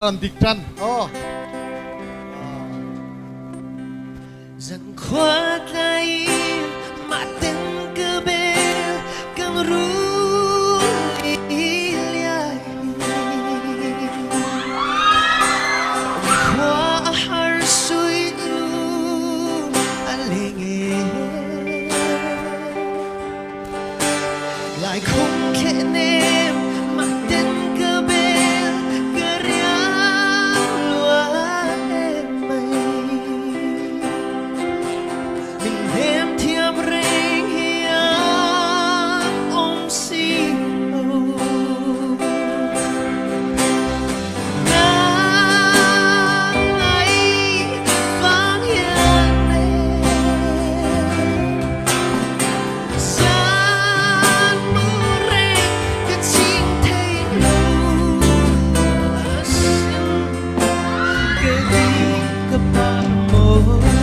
Diktan. Oh. Dần khoát lại mà tên cơ bê cầm ru liai khoa har suy tu alinge lại không thể nem mà tên cơ bê cái đi gặp bạn một